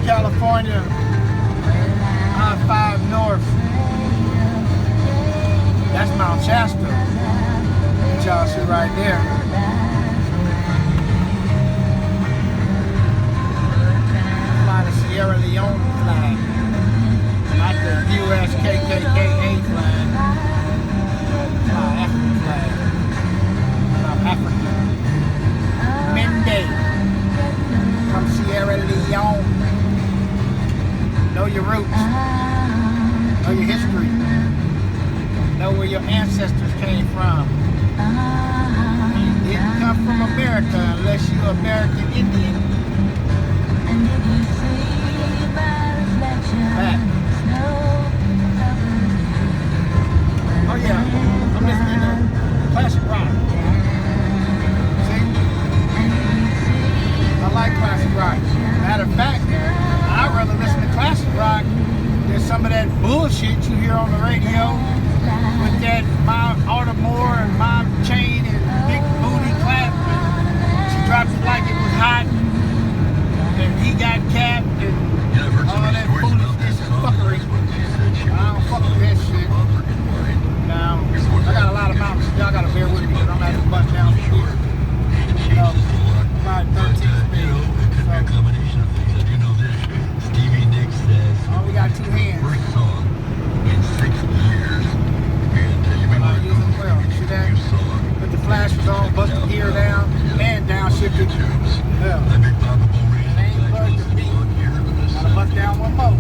California, I-5 North. That's Mount Shasta. That y'all see right there. Fly the Sierra Leone flag. Not the US KKKA flag. Fly African flag. I'm African. Mende. From Sierra Leone. Know your roots. Know your history. Know where your ancestors came from. You didn't come from America unless you're American Indian. Back. Oh yeah, I'm listening to classic rock. See? I like classic rock. Matter of fact, I'd rather listen to classic rock than some of that bullshit you hear on the radio with that my Audemars and my chain and big booty clap and she drops it like it was hot and he got capped and all that foolishness and fuckery. I don't fuck with that shit. Now, I got a lot of mountains. Y'all gotta bear with me because I'm at the bus down here. You know, about 13 speed. Oh, we got two hands. First song in 6 years. And I use them well. See that? Put the flashers on, bust the gear down, and downshifted. Yeah. Ain't bugged the beat. Gotta bust down one more.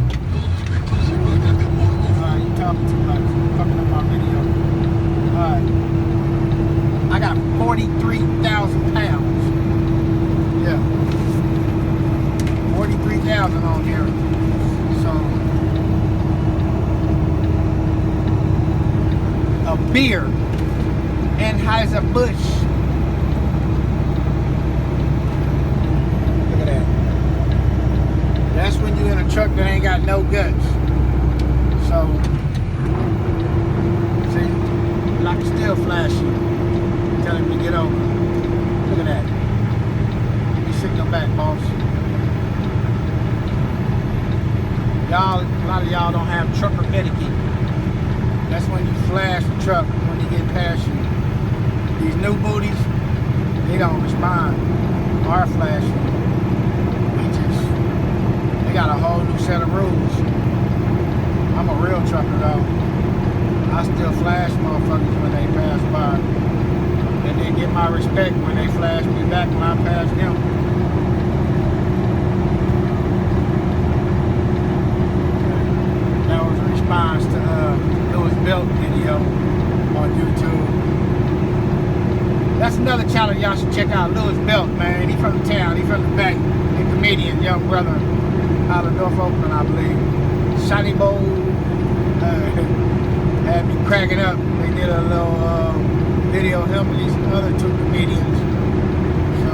Alright, you talking too much. Fucking up my video. Alright. I got 43,000 pounds. Yeah. 43,000 on here. So, a beer, Anheuser-Busch. Look at that. That's when you in a truck that ain't got no guts. So, see, I can still flash you. Tell him to get over. Look at that. You signal back, boss. Y'all, a lot of y'all don't have trucker etiquette. That's when you flash the truck when they get past you. These new booties, they don't respond. Or flash you. They got a whole new set of rules. I'm a real trucker though. I still flash motherfuckers when they pass by. And they get my respect when they flash me back when I pass them. Response to Lewis Belt video on YouTube. That's another channel y'all should check out. Lewis Belt, man. He from the town. He from the back. He's a comedian, young brother out of North Oakland, I believe. Shiny Bowl had me cracking up. They did a little video of him and these other two comedians. So,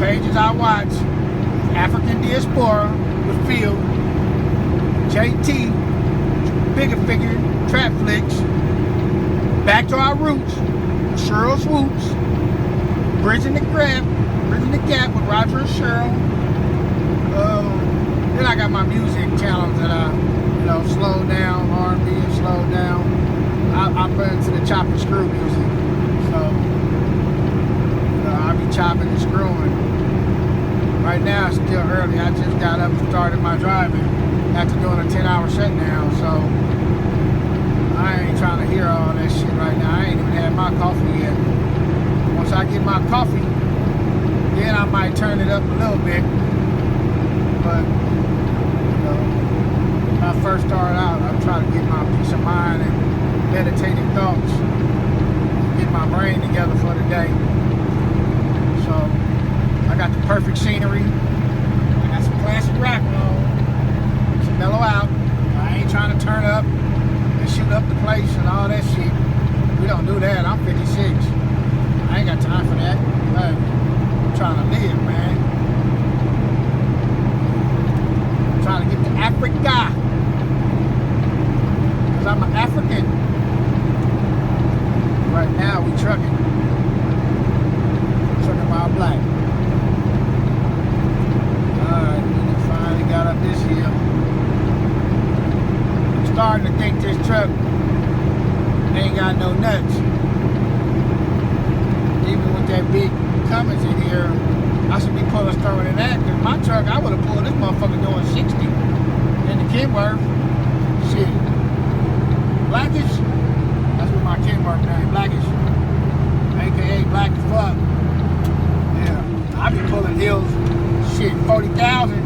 pages I watch, African Diaspora with Phil, JT, Bigger Figure, Trap Flicks, Back to Our Roots, Cheryl Swoops, Bridging the Gap with Roger and Cheryl. Then I got my music channels that I, slow down, R&B and slow down. I'm into the chop and screw music. So, I'll be chopping and screwing. Right now it's still early. I just got up and started my driving after doing a 10-hour shutdown, so I ain't trying to hear all that shit right now. I ain't even had my coffee yet. Once I get my coffee, then I might turn it up a little bit. But, when I first started out, I'm trying to get my peace of mind and meditative thoughts, get my brain together for the day. So, I got the perfect scenery. I got some classic rock on. Mellow out. I ain't trying to turn up and shoot up the place and all that shit. We don't do that. I'm 56. I ain't got time for that. I'm trying to live, man. I'm trying to get to Africa. Because I'm an African. Right now, we trucking. Trucking while black. truck ain't got no nuts. Even with that big Cummins in here, I should be pulling stronger than that. Cause my truck, I would have pulled this motherfucker doing 60 in the Kenworth. Shit. Blackish. That's what my Kenworth name. Blackish. AKA Black as fuck. Yeah. I be pulling hills. Shit, 40,000,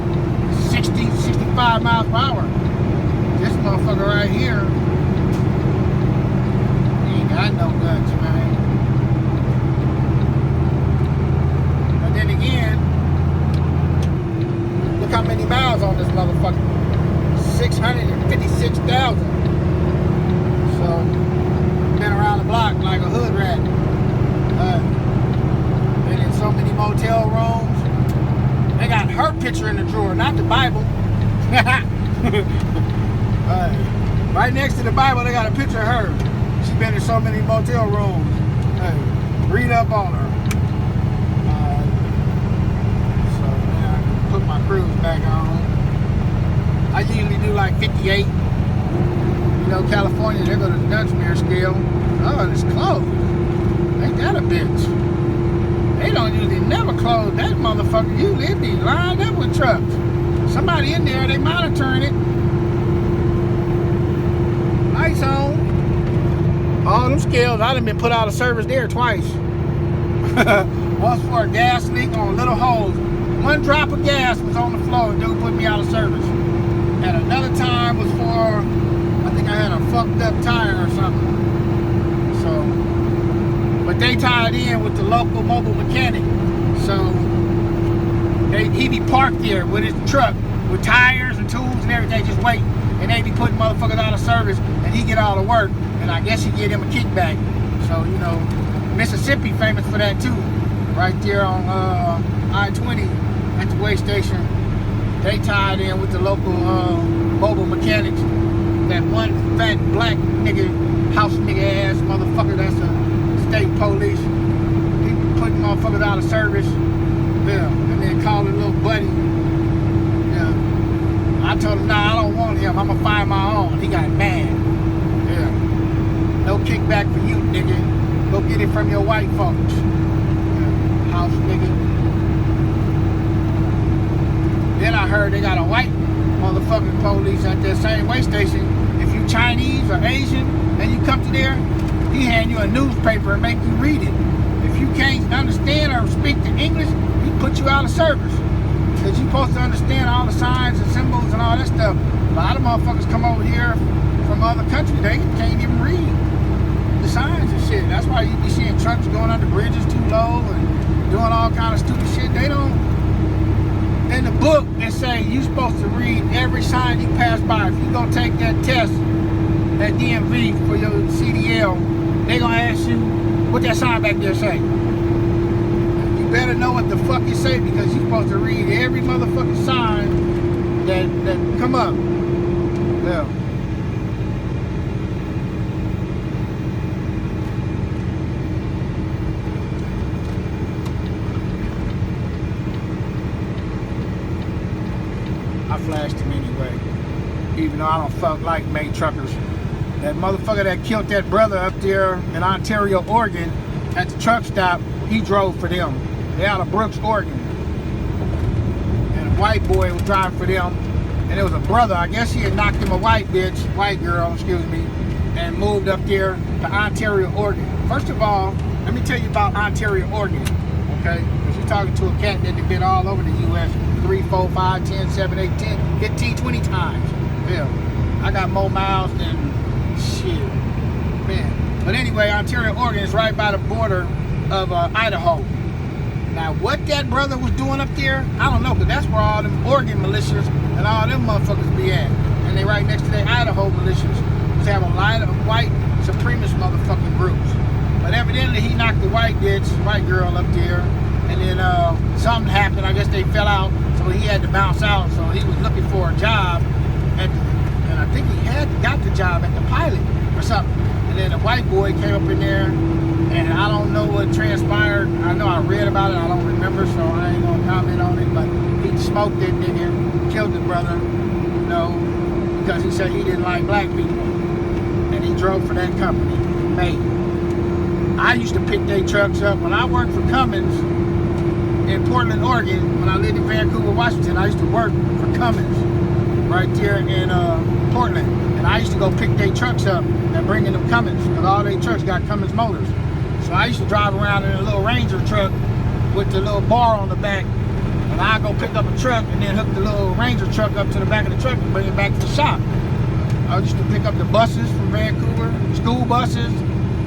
60, 65 miles per hour. This motherfucker right here, he ain't got no guts, man. But then again, look how many miles on this motherfucker. 656,000. So, been around the block like a hood rat. Been in so many motel rooms. They got her picture in the drawer, not the Bible. Right next to the Bible, they got a picture of her. She's been in so many motel rooms. Read up on her. So, yeah, I put my cruise back on. I usually do like 58. You know, California, they go to the Dunsmuir scale. Oh, it's closed. Ain't that a bitch? They don't usually never close that motherfucker. Usually it be lined up with trucks. Somebody in there, they monitoring it. Lights on. All them scales, I done been put out of service there twice. Once for a gas leak on a little hose. One drop of gas was on the floor, dude put me out of service. And another time was for, I think I had a fucked up tire or something. So, but they tied in with the local mobile mechanic. So, he be parked there with his truck with tires and tools and everything, just waiting. And they be putting motherfuckers out of service, and he get all the work, and I guess he get him a kickback. So, you know, Mississippi famous for that too. Right there on I-20 at the way station, they tied in with the local mobile mechanics. That one fat black nigga, house nigga ass motherfucker, that's a state police. He putting motherfuckers out of service. Yeah, and then calling little buddy. Yeah. I told him, nah, I don't want him. I'm gonna find my own. He got mad. Yeah. No kickback for you, nigga. Go get it from your white folks. Yeah. House nigga. Then I heard they got a white motherfucking police at that same way station. If you Chinese or Asian and you come to there, he hand you a newspaper and make you read it. If you can't understand or speak the English, he put you out of service. Because you're supposed to understand all the signs and symbols and all that stuff. A lot of motherfuckers come over here from other countries, they can't even read the signs and shit. That's why you be seeing trucks going under bridges too low and doing all kind of stupid shit. They don't, in the book, they say you're supposed to read every sign you pass by. If you go take that test, that DMV for your CDL, they gonna ask you what that sign back there say. You better know what the fuck you say, because you're supposed to read every motherfucking sign that come up. Yeah. I flashed him anyway, even though I don't fuck like May truckers. That motherfucker that killed that brother up there in Ontario, Oregon, at the truck stop, he drove for them. They out of Brooks, Oregon. And a white boy was driving for them, and it was a brother. I guess he had knocked him a white girl, excuse me, and moved up there to Ontario, Oregon. First of all, let me tell you about Ontario, Oregon, okay? Because you're talking to a cat that has been all over the U.S. 3, 4, 5, 10, 7, 8, 10, 15, 20 times. Yeah, I got more miles than shit, man. But anyway, Ontario, Oregon is right by the border of Idaho. Now, what that brother was doing up there, I don't know, because that's where all them Oregon militias and all them motherfuckers be at. And they right next to their Idaho militias. They have a lot of white supremacist motherfucking groups. But evidently, he knocked the white girl up there. And then something happened. I guess they fell out, so he had to bounce out. So he was looking for a job, and I think he had got the job at the Pilot or something. And then a white boy came up in there, and I don't know what transpired. I know I read about it. I don't remember, so I ain't gonna comment on it. But he smoked that nigga, killed the brother, you know, because he said he didn't like black people. and he drove for that company. Hey, I used to pick their trucks up when I worked for Cummins in Portland, Oregon. When I lived in Vancouver, Washington, I used to work for Cummins right there in Portland, and I used to go pick their trucks up and bring in them Cummins, because all their trucks got Cummins motors. So I used to drive around in a little Ranger truck with the little bar on the back, and I go pick up a truck and then hook the little Ranger truck up to the back of the truck and bring it back to the shop. I used to pick up the buses from Vancouver, school buses,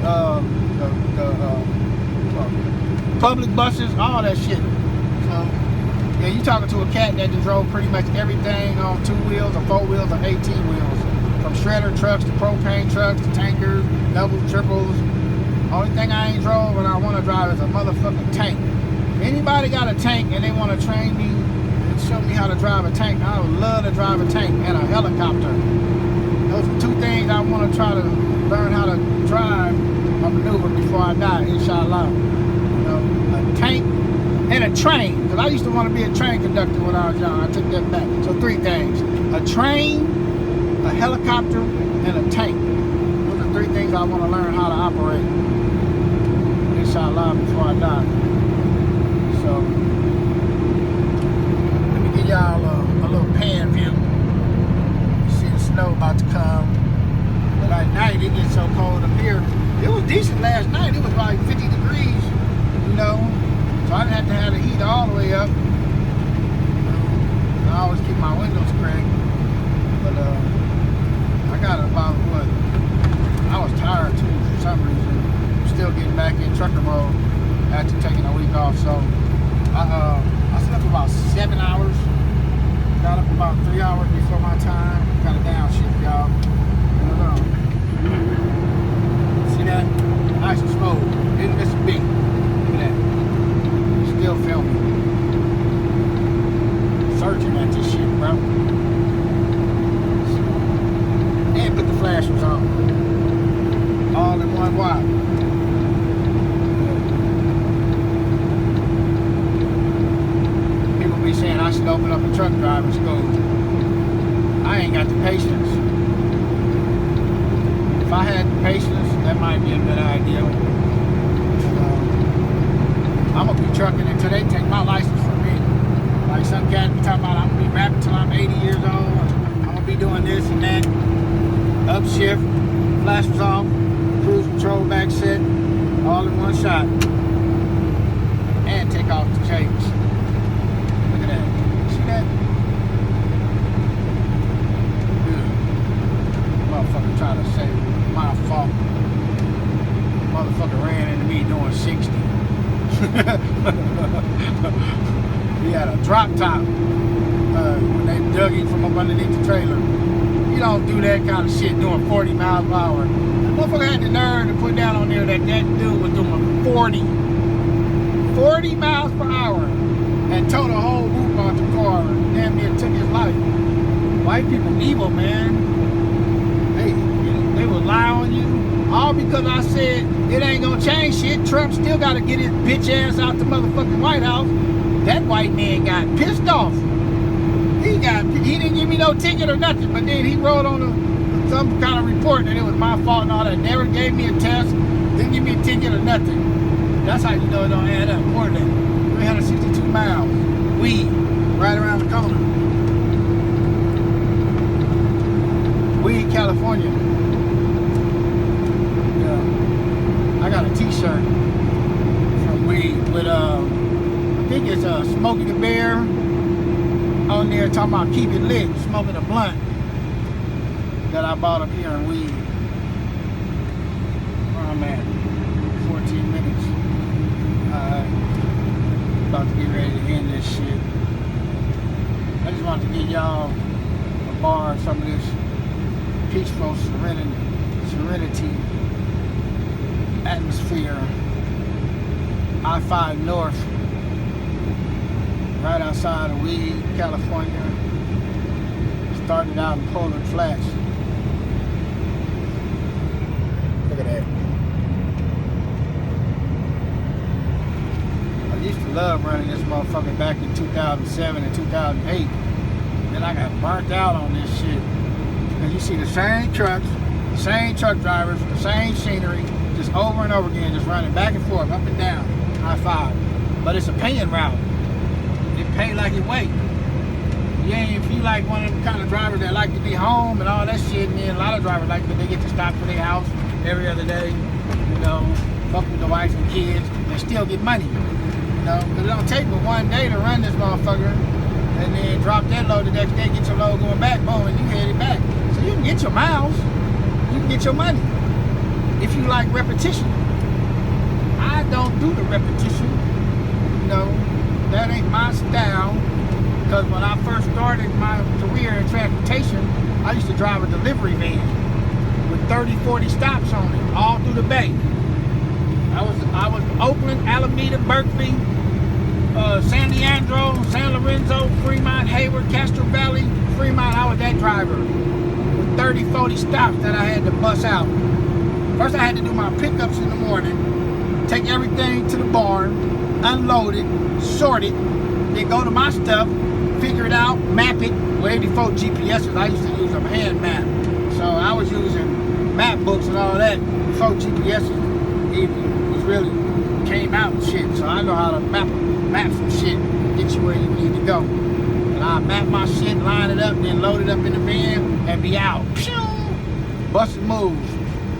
the public buses, all that shit. So yeah, you talking to a cat that drove pretty much everything on 2 wheels or 4 wheels or 18 wheels, from shredder trucks to propane trucks to tankers, doubles, triples. Only thing I ain't drove and I want to drive is a motherfucking tank. If anybody got a tank and they want to train me and show me how to drive a tank, I would love to drive a tank and a helicopter. Those are 2 things I want to try to learn how to drive or maneuver before I die, inshallah. You know, a tank and a train, because I used to want to be a train conductor when I was young. I took that back. So 3 things: a train, a helicopter, and a tank. Those are 3 things I want to learn how to operate, inshallah, before I die. So let me give y'all a little pan view. You see the snow about to come, but at night it gets so cold up here. It was decent last night. It was like 50 degrees, you know, so I didn't have to have the heat all the way up. I always keep my windows cranked, but I got about what? I was tired too for some reason. Still getting back in trucker mode after taking a week off, so I slept about 7 hours. Got up about 3 hours before my time. Kind of downshift, y'all. See that? Nice and slow. Didn't miss a beat. Look at that. Still filming. Searching at this shit, bro. And put the flashers on. All in one wide. People be saying I should open up a truck driving school. I ain't got the patience. If I had the patience, that might be a good idea. I'm gonna be trucking until they take my license from me. Like some cat be talking about, I'm gonna be rapping till I'm 80 years old. I'm gonna be doing this and that. Upshift, flash was off, cruise control back set, all in one shot. And take off the chains. Look at that. See that? Good. Motherfucker trying to say my fault. Motherfucker ran into me doing 60. He had a drop top when they dug him from up underneath the trailer. You don't do that kind of shit doing 40 miles per hour. The motherfucker had the nerve to put down on there that dude was doing 40 miles per hour and towed a whole roof off the car and damn near took his life. White people evil, man. They will lie on you. All because I said it ain't gonna change shit. Trump still gotta get his bitch ass out the motherfucking White House. That white man got pissed off. He didn't give me no ticket or nothing, but then he wrote on some kind of report that it was my fault and all that. Never gave me a test, didn't give me a ticket or nothing. That's how you know it don't add up. Portland, 362 miles. Weed, right around the corner. Weed, California. I got a t-shirt from Weed with I think it's Smokey the Bear on there talking about keep it lit, smoking a blunt that I bought up here in Weed. Where I'm at, 14 minutes. About to get ready to end this shit. I just wanted to give y'all a bar of some of this peaceful serenity atmosphere. I-5 North, right outside of Weed, California. Started out in Poland Flats. Look at that. I used to love running this motherfucker back in 2007 and 2008. Then I got burnt out on this shit. And you see the same trucks, The same truck drivers, the same scenery, just over and over again, just running back and forth, up and down, I-5. But it's a paying route. It pay like it wait. Yeah, if you like one of them kind of drivers that like to be home and all that shit, and then a lot of drivers like that they get to stop for their house every other day, you know, fuck with the wife and kids, and still get money. You know, but it don't take but one day to run this motherfucker, and then drop that load the next day, get your load going back, boom, and you headed back. So you can get your miles, you can get your money, if you like repetition. I don't do the repetition, you know, that ain't my style, because when I first started my career in transportation, I used to drive a delivery van with 30, 40 stops on it, all through the Bay. I was Oakland, Alameda, Berkeley, San Leandro, San Lorenzo, Fremont, Hayward, Castro Valley, Fremont. I was that driver with 30, 40 stops that I had to bust out. First I had to do my pickups in the morning, take everything to the barn, unload it, sort it, then go to my stuff, figure it out, map it. Way before GPSs, I used to use a hand map. So I was using map books and all that before GPSs even really came out and shit. So I know how to map some shit, get you where you need to go. And I map my shit, line it up, then load it up in the van and be out. Pew! Busting moves.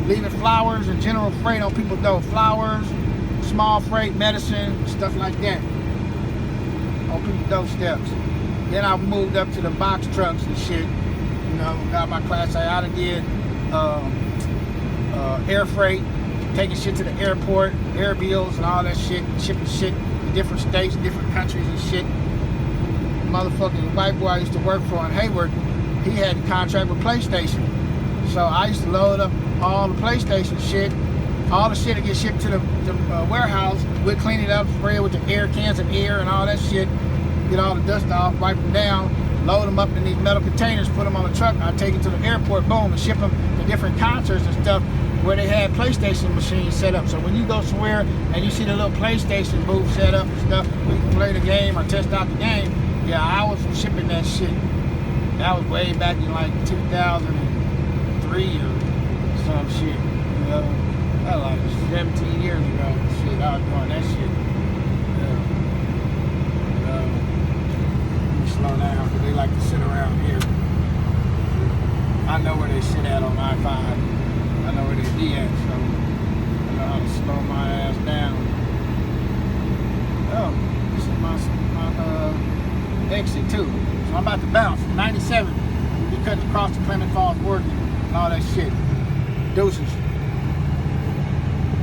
Leaving flowers and general freight on people's door. Flowers, small freight, medicine, stuff like that on people's doorsteps. Then I moved up to the box trucks and shit. You know, got my class A. I did air freight, taking shit to the airport, air bills and all that shit, shipping shit to different states, different countries and shit. Motherfucking white boy I used to work for in Hayward, he had a contract with PlayStation. So I used to load up all the PlayStation shit. All the shit that get shipped to the warehouse, we'd clean it up, spray it with the air cans of air and all that shit, get all the dust off, wipe them down, load them up in these metal containers, put them on the truck. I'd take it to the airport, boom, and ship them to different concerts and stuff where they had PlayStation machines set up. So when you go somewhere and you see the little PlayStation booth set up and stuff, we can play the game or test out the game. Yeah, I was shipping that shit. That was way back in like 2003 or some shit, you know. That like 17 years ago. Shit, I was doing that shit. Let me slow down because they like to sit around here. I know where they sit at on I-5. I know where they be at, so I know how to slow my ass down. Oh, this is my exit too. So I'm about to bounce. 97. We cutting across the Clement Falls, Oregon, and all that shit. Deuces.